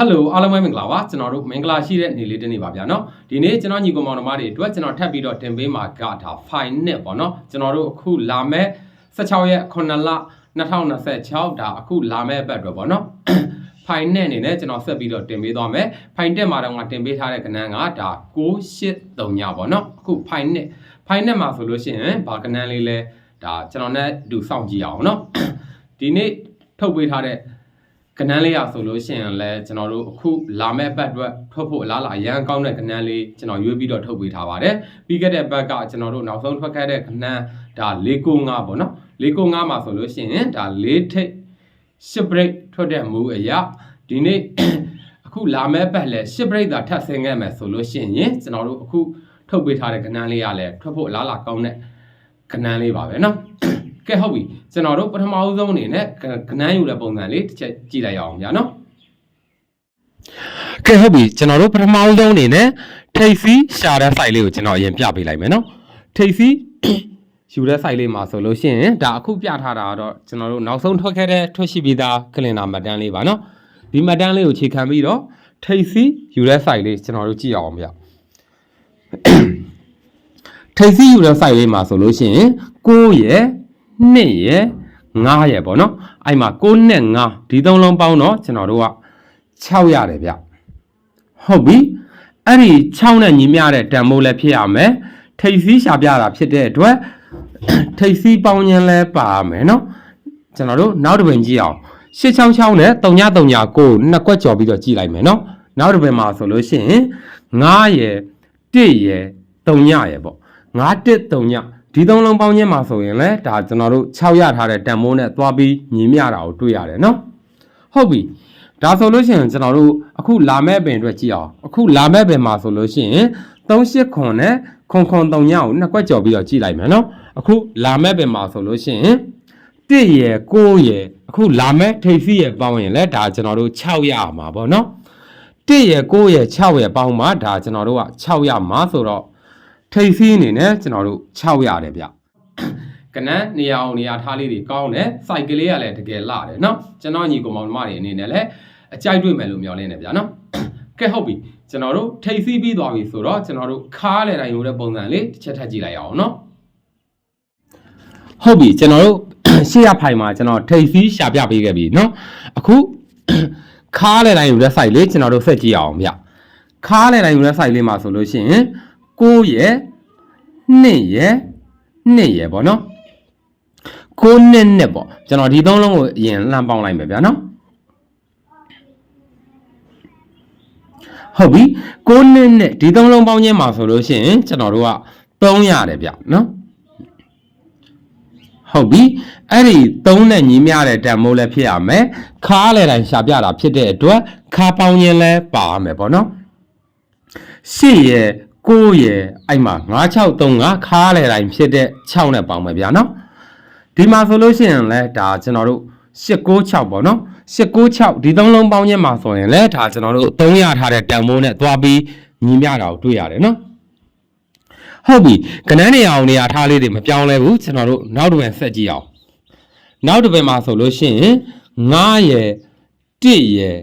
Hello အားလုံးပဲမင်္ဂလာပါကျွန်တော်တို့မင်္ဂလာရှိတဲ့နေ့လေးတစ်နေ့ပါဗျာနော်ဒီနေ့ကျွန်တော်ညီကောင်မောင်နှမတွေအတွက်ကျွန်တော်ထပ်ပြီးတော့တင်ပေးမှာကဒါ file နဲ့ပေါ့နော်ကျွန်တော်တို့အခုလာမဲ့16ရက်9လ2026ဒါအခုလာမဲ့ဘက်အတွက်ပေါ့နော် file နဲ့အနေနဲ့ကျွန်တော်ဆက်ပြီးတော့တင်ပေးသွားမယ် file တက်မှာတော့ငါတင်ပေးထားတဲ့ကဏ္ဍကဒါ983ညပေါ့နော်အခု file နဲ့မှာဆိုလို့ရှိရင်ဘာကဏ္ဍလေးလဲဒါကျွန်တော်နဲ့တူစောင့်ကြည့်အောင်နော်ဒီနေ့ထုတ်ပေးထားတဲ့ကဏ္ဍလေးရဆိုလို့ရှိရင်လည်းကျွန်တော်တို့အခုလာမဲ့ဘက်အတွက်ထွက်ဖို့အလားအရန်ကောင်းတဲ့ကဏ္ဍလေးကျွန်တော်ရွေးပြီးတော့ထုတ်ပေးထားပါတယ်ပြီးခဲ့တဲ့ဘက်ကကျွန်တော်တို့နောက်ဆုံးထွက်ခဲ့တဲ့ကဏ္ဍဒါ495ပေါ့နော်495မှာဆိုလို့ရှိရင်ဒါ4ထိပ်10 break ထွက်တဲ့မူအရာဒီနေ့အခုလာမဲ့ဘက်လည်း10 break သာထပ်ဆင်းခဲ့မယ်ဆိုလို့ရှိရင်ကျွန်တော်တို့အခုထုတ်ပေးထားတဲ့ကဏ္ဍလေးရလည်းထွက်ဖို့အလားကောင်းတဲ့ကဏ္ဍလေးပါပဲနော်ကဲဟုတ်ပြီကျွန်တော်တို့ပထမဦးဆုံးအနေနဲ့ကဏ္ဍယူတဲ့ပုံစံလေးတစ်ချက်ကြည့်လိုက်ရအောင်ဗျာနော်ကဲဟုတ်ပြီကျွန်တော်တို့ပထမဦးဆုံးအနေနဲ့ထိပ်စီးရှာတဲ့ site လေးကိုကျွန်တော်အရင်ပြပေးလိုက်မယ်နော်ထိပ်စီးယူတဲ့ site လေးမှာဆိုလို့ရှိရင်ဒါအခုပြထားတာတော့ကျွန်တော်တို့နောက်ဆုံးထွက်ခဲ့တဲ့ထွက်ရှိပြီးသားကလင်နာမှတ်တမ်းလေးပါနော်ဒီမှတ်တမ်းလေးကိုခြေခံပြီးတော့ထိပ်စီးယူတဲ့ site လေးကျွန်တော်တို့ကြည့်အောင်ဗျာထိပ်စီးယူတဲ့ site လေးမှာဆိုလို့ရှိရင်9ရဲ့2ရယ်5ရယ်ပေါ့နော်အဲ့မှာ9နဲ့5ဒီသုံးလုံးပေါင်းတော့ကျွန်တော်တို့က6ရတယ်ဗျဟုတ်ပြီအဲ့ဒီ6နဲ့ညီမျှတဲ့တန်ဖိုးလည်းဖြစ်ရမယ်ထိပ်စီးရှာပြတာဖြစ်တဲ့အတွက်ထိပ်စီးပေါင်းခြင်းလည်းပါမယ်နော်ကျွန်တော်တို့နောက်တစ်ပင်ကြည့်အောင်866နဲ့339နှစ်ကွက်ကြော်ပြီးတော့ကြည့်လိုက်မယ်နော်နောက်တစ်ပင်မှာဆိုလို့ရှိရင်9ရယ်1ရယ်3ရယ်ပေါ့913ဒီသုံးလုံးပေါင်းခြင်းမှာဆိုရင်လည်းဒါကျွန်တော်တို့6ရထားတဲ့တန်မိုးနဲ့သွားပြီးညီမျှတာကိုတွေ့ရတယ်နော်ဟုတ်ပြီဒါဆိုလို့ရှိရင်ကျွန်တော်တို့အခုလာမဲ့ပင်အတွက်ကြည့်အောင်အခုလာမဲ့ပင်မှာဆိုလို့ရှိရင်38ခွန်နဲ့ခွန်3ညကိုနှစ်ကွက်ကြော်ပြီးတော့ကြည့်လိုက်မယ်နော်အခုလာမဲ့ပင်မှာဆိုလို့ရှိရင်1ရယ်9ရယ်အခုလာမဲ့ထိပ်စီးရယ်ပေါင်းရင်လည်းဒါကျွန်တော်တို့6ရမှာပေါ့နော်1ရယ်9ရယ်6ရယ်ပေါင်းမှာဒါကျွန်တော်တို့က6ရမှာဆိုတော့ထိပ်စီးအနေနဲ့ကျွန်တော်တို့6ရတယ်ဗျကနန်းနေရာအောင်နေရာထားလေးတွေကောင်းတယ်စိုက်ကလေးကလည်းတကယ်လာတယ်เนาะကျွန်တော်ညီကောင်မောင်မတွေအနေနဲ့လည်းအကြိုက်တွေ့မယ်လို့မျှော်လင့်နေဗျာเนาะကဲဟုတ်ပြီကျွန်တော်တို့ထိပ်စီးပြီးသွားပြီဆိုတော့ကျွန်တော်တို့ခါးလေတိုင်းရိုးတဲ့ပုံစံလေးတစ်ချက်ထပ်ကြည့်လိုက်အောင်เนาะဟုတ်ပြီကျွန်တော်တို့ရှေ့ရဖိုင်မှာကျွန်တော်ထိပ်စီးရှာပြပေးခဲ့ပြီเนาะအခုခါးလေတိုင်းရိုးတဲ့ site လေးကျွန်တော်တို့ဆက်ကြည့်အောင်ဗျခါးလေတိုင်းရိုးတဲ့ site လေးမှာဆိုလို့ရှိရင်9ရယ်2ရယ်2ရယ်ပေါ့နော်9နဲ့ပေါ့ကျွန်တော်ဒီသုံးလုံးကိုအရင်လှမ်းပေါင်းလိုက်မယ်ဗျာနော်ဟုတ်ပြီ9နဲ့ဒီသုံးလုံးပေါင်းခြင်းမှာဆိုလို့ရှိရင်ကျွန်တော်တို့က3ရတယ်ဗျာနော်ဟုတ်ပြီအဲ့ဒီ3နဲ့ညီမျှတဲ့တန်မိုးလည်းဖြစ်ရမယ်ခါးလေတိုင်းရှာပြတာဖြစ်တဲ့အတွက်ခါပေါင်းခြင်းလည်းပါရမယ်ပေါ့နော်8ရယ်9ရယ်အဲ့မှာ9635ခါးလေတိုင်းဖြစ်တဲ့6နဲ့ပေါင်းမယ်ဗျာနော်ဒီမှာဆိုလို့ရှိရင်လဲဒါကျွန်တော်တို့896ပေါ့နော်896ဒီသုံးလုံးပေါင်းခြင်းမှာဆိုရင်လဲဒါကျွန်တော်တို့300ထားတဲ့တန်မိုးနဲ့သွားပြီးညီမျှတာကိုတွေ့ရတယ်နော်ဟုတ်ပြီကနန်းနေအောင်နေရာထားလေးတွေမပြောင်းလဲဘူးကျွန်တော်တို့နောက်တစ်ပင်ဆက်ကြည့်အောင်နောက်တစ်ပင်မှာဆိုလို့ရှိရင်9ရယ်1ရယ်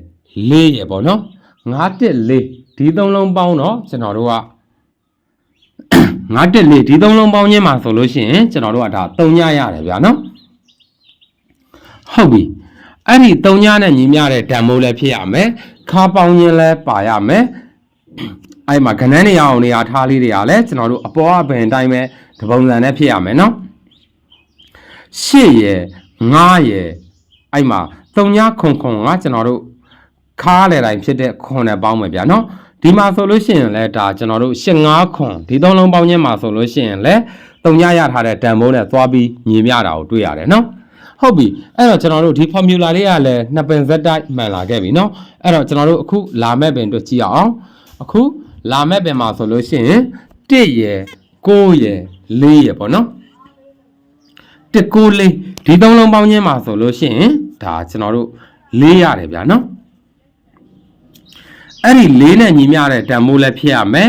4ရယ်ပေါ့နော်914ဒီသုံးလုံးပေါင်းတော့ကျွန်တော်တို့က914ဒီသုံးလုံးပေါင်းခြင်းမှာဆိုလို့ရှိရင်ကျွန်တော်တို့ကဒါ3ညရတယ်ဗျာနော်ဟုတ်ပြီအဲ့ဒီ3ညနဲ့ညီမျှတဲ့ဓာတ်မိုးလည်းဖြစ်ရမယ်ခါပေါင်းခြင်းလည်းပါရမယ်အဲ့မှာကနန်းနေရအောင်နေရာထားလေးတွေကလည်းကျွန်တော်တို့အပေါ်အပင်အတိုင်းပဲတပုံစံနဲ့ဖြစ်ရမယ်နော်8ရယ်9ရယ်အဲ့မှာ3ညခွန်ကကျွန်တော်တို့ခါလေတိုင်းဖြစ်တဲ့ခွန်နဲ့ပေါင်းမယ်ဗျာနော်ဒီမှာဆိုလို့ရှိရင်လည်းဒါကျွန်တော်တို့85ခွန်ဒီသုံးလုံးပေါင်းခြင်းမှာဆိုလို့ရှိရင်လည်း3ညရထားတဲ့တန်ဖိုးနဲ့သွားပြီးညီမျှတာကိုတွေ့ရတယ်နော်ဟုတ်ပြီအဲ့တော့ကျွန်တော်တို့ဒီ formula လေးကလည်းနှစ်ပင်ဇက်တိုက်မှန်လာခဲ့ပြီနော်အဲ့တော့ကျွန်တော်တို့အခုလာမဲ့ပင်တို့ကြည့်အောင်အခုလာမဲ့ပင်မှာဆိုလို့ရှိရင်1ရယ်9ရယ်4ရယ်ပေါ့နော်194ဒီသုံးလုံးပေါင်းခြင်းမှာဆိုလို့ရှိရင်ဒါကျွန်တော်တို့4ရတယ်ဗျာနော်အဲ့ဒီ4နဲ့ညီမျှတဲ့တန်မိုးလည်းဖြစ်ရမယ်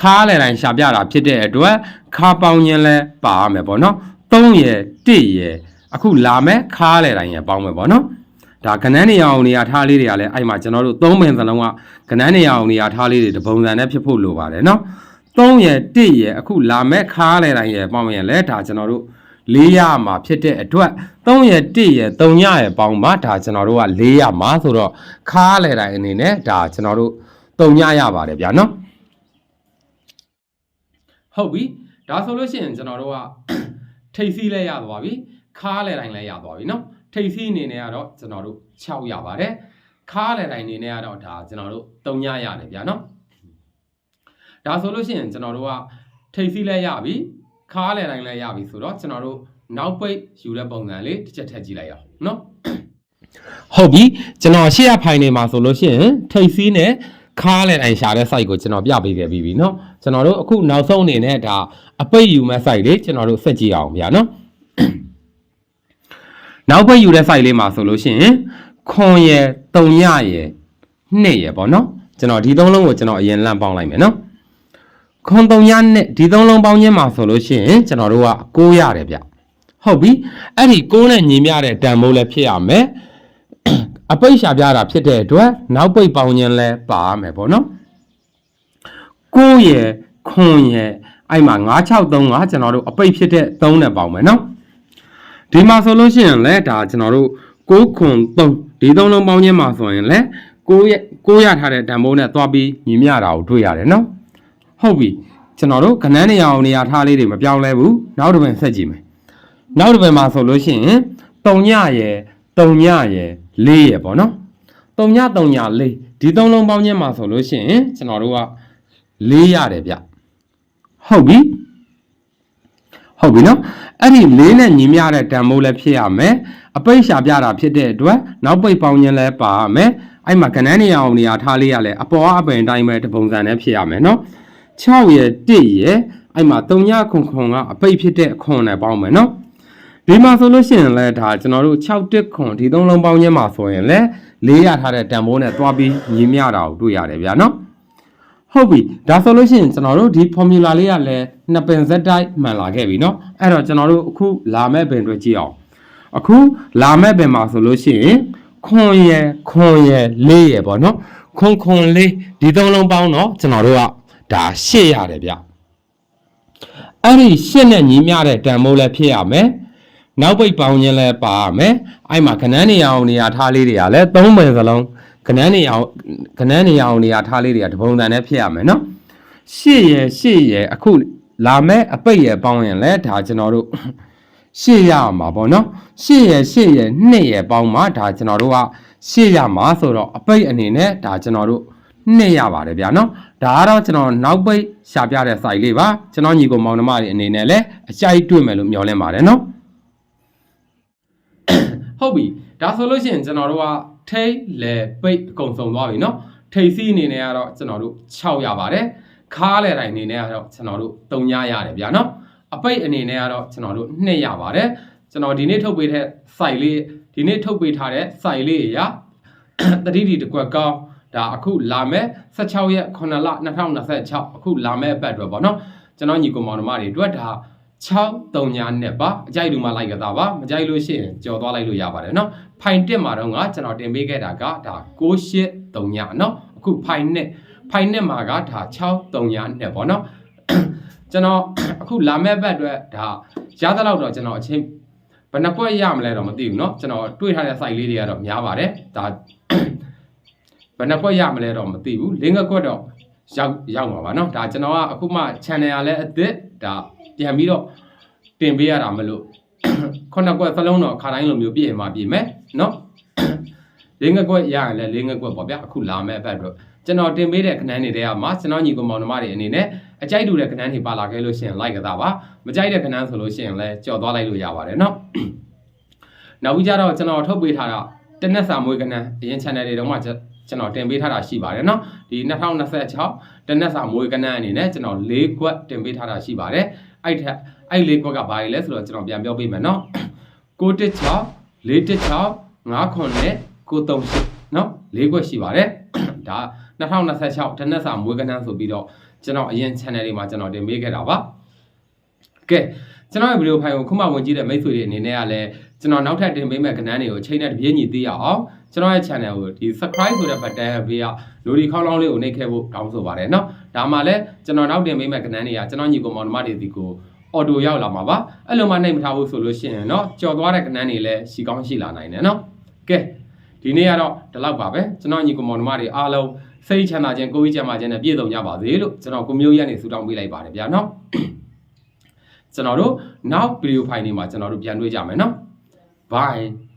ခါးလေတိုင်းရှာပြတာဖြစ်တဲ့အတွက်ခါပေါင်းခြင်းလည်းပါရမယ်ပေါ့နော်3ရယ်1ရယ်အခုလာမဲ့ခါးလေတိုင်းရယ်ပေါင်းမယ်ပေါ့နော် ဒါကနန်းနေရအောင်နေရာထားလေးတွေကလည်းအဲ့မှာကျွန်တော်တို့3ပင်စလုံးကကနန်းနေရအောင်နေရာထားလေးတွေတပုံစံနဲ့ဖြစ်ဖို့လိုပါတယ်နော်3ရယ်1ရယ်အခုလာမဲ့ခါလဲတိုင်းရယ်ပေါင်းရင်လဲဒါကျွန်တော်တို့4ရမှာဖြစ်တဲ့အတွက်3ရယ်1ရယ်3ညရယ်ပေါင်းပါဒါကျွန်တော်တို့က4ရမှာဆိုတော့ခါလဲတိုင်းအနေနဲ့ဒါကျွန်တော်တို့3ညရပါတယ်ဗျာနော်ဟုတ်ပြီဒါဆိုလို့ရှိရင်ကျွန်တော်တို့ကထိပ်စီးလဲရသွားပြီခါလဲတိုင်းလဲရသွားပြီနော်ထိပ်စီးအနေနဲ့ကတော့ကျွန်တော်တို့6ရပါတယ်ခါလဲတိုင်းအနေနဲ့ကတော့ဒါကျွန်တော်တို့3ညရတယ်ဗျာနော်ဒါဆိုလို့ရှိရင်ကျွန်တော်တို့ကထိပ်စီးလဲရပြီခါလဲတိုင်းလဲရပြီဆိုတော့ကျွန်တော်တို့နောက်ပိတ်ယူတဲ့ပုံစံလေးတစ်ချက်ထည့်ကြည့်လိုက်အောင်နော်ဟုတ်ပြီကျွန်တော်ရှေ့ရဖိုင်နေမှာဆိုလို့ရှိရင်ထိပ်စီးနဲ့ခါလဲတိုင်းရှာတဲ့ site ကိုကျွန်တော်ပြပေးခဲ့ပြီးပြီเนาะကျွန်တော်တို့အခုနောက်ဆုံးအနေနဲ့ဒါအပိတ်ယူမဲ့ site လေးကျွန်တော်တို့ဆက်ကြည့်အောင်ဗျာเนาะနောက်ပိတ်ယူတဲ့ site လေးမှာဆိုလို့ရှိရင်ခွန်ရယ်3ရရယ်2ရယ်ပေါ့เนาะကျွန်တော်ဒီ3လုံးကိုကျွန်တော်အရင်လန့်ပေါင်းလိုက်မယ်เนาะခွန်3ရနဲ့ဒီ3လုံးပေါင်းခြင်းမှာဆိုလို့ရှိရင်ကျွန်တော်တို့က9ရတယ်ဗျဟုတ်ပြီအဲ့ဒီ9နဲ့ညီမျှတဲ့တန်ဖိုးလည်းဖြစ်ရမယ်အပိတ်ရှာပြတာဖြစ်တဲ့အတွက်နောက်ပိတ်ပေါင်းခြင်းလဲပါရမယ်ပေါ့နော်9ရယ်ခွန်ရယ်အဲ့မှာ9635ကျွန်တော်တို့အပိတ်ဖြစ်တဲ့3နဲ့ပေါင်းမယ်နော်ဒီမှာဆိုလို့ရှိရင်လဲဒါကျွန်တော်တို့6ခွန်3ဒီ3လုံးပေါင်းခြင်းမှာဆိုရင်လဲ9ရထားတဲ့တန်ဖိုးနဲ့သွားပြီးညီမျှတာကိုတွေ့ရတယ်နော်ဟုတ်ပြီကျွန်တော်တို့ကနန်းနေရအောင်နေရာထားလေးတွေမပြောင်းလဲဘူးနောက်တစ်ပင်ဆက်ကြည့်မယ်နောက်တစ်ပင်မှာဆိုလို့ရှိရင်3ညရယ်3ညရယ်4ရယ်ပေါ့နော်3ည3ည4ဒီ3လုံးပေါင်းခြင်းမှာဆိုလို့ရှိရင်ကျွန်တော်တို့က4ရတယ်ဗျဟုတ်ပြီနော်အဲ့ဒီ4နဲ့ညီမျှတဲ့တန်ဖိုးလည်းဖြစ်ရမယ်အပိတ်ရှာပြတာဖြစ်တဲ့အတွက်နောက်ပိတ်ပေါင်းခြင်းလည်းပါရမယ်အဲ့မှာကနန်းနေရအောင်နေရာထားလေးရလဲအပေါ်အပင်တိုင်းပဲတပုံစံနဲ့ဖြစ်ရမယ်နော်6ရယ်1ရယ်အဲ့မှာ3ညခွန်ကအပိတ်ဖြစ်တဲ့ခွန်နဲ့ပေါင်းမယ်နော်ဒီမှာဆိုလို့ရှိရင်လဲဒါကျွန်တော်တို့6တက်ခွန်ဒီ3လုံးပေါင်းခြင်းမှာဆိုရင်လဲ4ရထားတဲ့တန်ဖိုးနဲ့သွားပြီးညီမျှတာကိုတွေ့ရတယ်ဗျာနော်ဟုတ်ပြီဒါဆိုလို့ရှိရင်ကျွန်တော်တို့ဒီ formula လေးကလည်းနှစ်ပင်ဇက်တိုက်မှန်လာခဲ့ပြီเนาะအဲ့တော့ကျွန်တော်တို့အခုလာမဲ့ပင်တွေကြည့်အောင်အခုလာမဲ့ပင်မှာဆိုလို့ရှိရင်ခွန်ရယ်4ရယ်ပေါ့เนาะခွန်4ဒီ3လုံးပေါင်းတော့ကျွန်တော်တို့ကဒါ8ရတယ်ဗျအဲ့ဒီ8နဲ့ညီမျှတဲ့တန်ဖိုးလည်းဖြစ်ရမယ်နောက်ပိတ်ပေါင်းခြင်းလည်းပါရမယ်အဲ့မှာခဏနေအောင်နေရာထားလေးတွေကလည်း3ပင်စလုံးခဏနေအောင်နေရာထားလေးတွေကတပုံစံနဲ့ဖြစ်ရမယ်နော်8ရယ်အခုလာမဲ့အပိတ်ရယ်ပေါင်းရင်လည်းဒါကျွန်တော်တို့8ရမှာပေါ့နော်8ရယ်2ရယ်ပေါင်းမှာဒါကျွန်တော်တို့က8ရမှာဆိုတော့အပိတ်အနေနဲ့ဒါကျွန်တော်တို့2ရပါတယ်ဗျာနော်ဒါကတော့ကျွန်တော်နောက်ပိတ်ရှာပြတဲ့ site လေးပါကျွန်တော်ညီကိုမောင်နှမတွေအနေနဲ့လည်းအကြိုက်တွေ့မယ်လို့မျှော်လင့်ပါတယ်နော်ဟုတ်ပြီဒါဆိုလို့ရှိရင်ကျွန်တော်တို့ကထိတ်လေပိတ်အကုန်စုံသွားပြီเนาะထိတ်စီးအနေနဲ့ကတော့ကျွန်တော်တို့6ရပါတယ်ခါးလေတိုင်းအနေနဲ့ကတော့ကျွန်တော်တို့3ညရတယ်ဗျာเนาะအပိတ်အနေနဲ့ကတော့ကျွန်တော်တို့2ရပါတယ်ကျွန်တော်ဒီနေ့ထုတ်ပေးတဲ့ site လေးဒီနေ့ထုတ်ပေးထားတဲ့ site လေးရတတိတီတကွက်ကောင်းဒါအခုလာမဲ့16ရက်9လ2026အခုလာမဲ့အပတ်အတွက်ပေါ့เนาะကျွန်တော်ညီကောင်မောင်နှမတွေအတွက်ဒါ6 3ညနဲ့ပါအကြိုက်လူမှလိုက်ကစားပါမကြိုက်လို့ရှိရင်ကြော်သွားလိုက်လို့ရပါတယ်เนาะဖိုင်1မှာတော့ကကျွန်တော်တင်ပေးခဲ့တာကဒါ68 3ညเนาะအခုဖိုင်1မှာကဒါ6 3ညနဲ့ပေါ့เนาะကျွန်တော်အခုလာမဲ့ဘက်အတွက်ဒါရသလောက်တော့ကျွန်တော်အချင်းဘယ်နှကွက်ရမလဲတော့မသိဘူးเนาะကျွန်တော်တွေ့ထားတဲ့ site လေးတွေကတော့များပါတယ်ဒါဘယ်နှကွက်ရမလဲတော့မသိဘူး၄ကွက်တော့ရောက်မှာပါเนาะဒါကျွန်တော်ကအခုမှ channel ကလည်းအသစ်ဒါပြန်ပြီးတော့တင်ပေးရတာမလို့9ကွက်စလုံးတော့ခါတိုင်းလိုမျိုးပြည့်မှာပြည့်မယ်เนาะ၄ကွက်ရရင်လည်း၄ကွက်ပေါ့ဗျာအခုလာမဲ့ဘက်တော့ကျွန်တော်တင်ပေးတဲ့ခဏန်းတွေထဲမှာကျွန်တော်ညီကောင်မောင်နှမတွေအနေနဲ့အကြိုက်တူတဲ့ခဏန်းတွေပါလာခဲ့လို့ရှိရင် like ကစားပါမကြိုက်တဲ့ခဏန်းဆိုလို့ရှိရင်လည်းကြော်သွားလိုက်လို့ရပါတယ်เนาะနောက်ပြီးကြတော့ကျွန်တော်ထုတ်ပေးထားတာတနက်စာမွေးခဏန်းအရင် channel တွေတုန်းကကျွန်တော်တင်ပေးထားတာရှိပါတယ်เนาะဒီ2026တနက်စာမွေးခဏန်းအနေနဲ့ကျွန်တော်၄ကွက်တင်ပေးထားတာရှိပါတယ်အဲ့၄ကွက်ကဘာလဲလဲဆိုတော့ကျွန်တော်ပြန်ပြောပေးမယ်เนาะ916 416 5နဲ့938เนาะ၄ကွက်ရှိပါတယ်ဒါ2026တနက်စာမွေးခဏန်းဆိုပြီးတော့ကျွန်တော်အရင် channel တွေမှာကျွန်တော်တင်ပေးခဲ့တာပါကဲကျွန်တော်ရဲ့ဗီဒီယိုဖိုင်ကိုခုမှဝင်ကြည့်တဲ့မိတ်ဆွေတွေအနေနဲ့ကလည်း ကျွန်တော်နောက်ထပ်တင်ပေးမဲ့ကဏ္ဍတွေကိုအချိန်နဲ့တပြေးညီသိရအောင်ကျွန်တော်ရဲ့ channel ကိုဒီ subscribe ဆိုတဲ့ button ဘေးက notification ခေါင်းလောင်းလေးကိုနှိပ်ခဲ့ဖို့တောင်းဆိုပါတယ်เนาะဒါမှလည်းကျွန်တော်နောက်တင်ပေးမဲ့ကဏ္ဍတွေကကျွန်တော်ညီကောင်မောင်နှမတွေဒီကိုအော်တိုရောက်လာမှာပါအဲ့လိုမှနှိပ်မထားဘူးဆိုလို့ရှိရင်เนาะကြော်သွားတဲ့ကဏ္ဍတွေလည်းရှိကောင်းရှိလာနိုင်တယ်เนาะကဲဒီနေ့ကတော့ဒီလောက်ပါပဲကျွန်တော်ညီကောင်မောင်နှမတွေအားလုံးစိတ်ချမ်းသာခြင်းကိုယ်ကြီးချမ်းသာခြင်းနဲ့ပြည့်စုံကြပါစေလို့ကျွန်တော်ကိုမျိုးရက်နေဆုတောင်းပေးလိုက်ပါတယ်ဗျာเนาะကျွန်တော်တို့နောက်ဗီဒီယိုဖိုင်တွေမှာကျွန်တော်တို့ပြန်တွေ့ကြမယ်เนาะ bye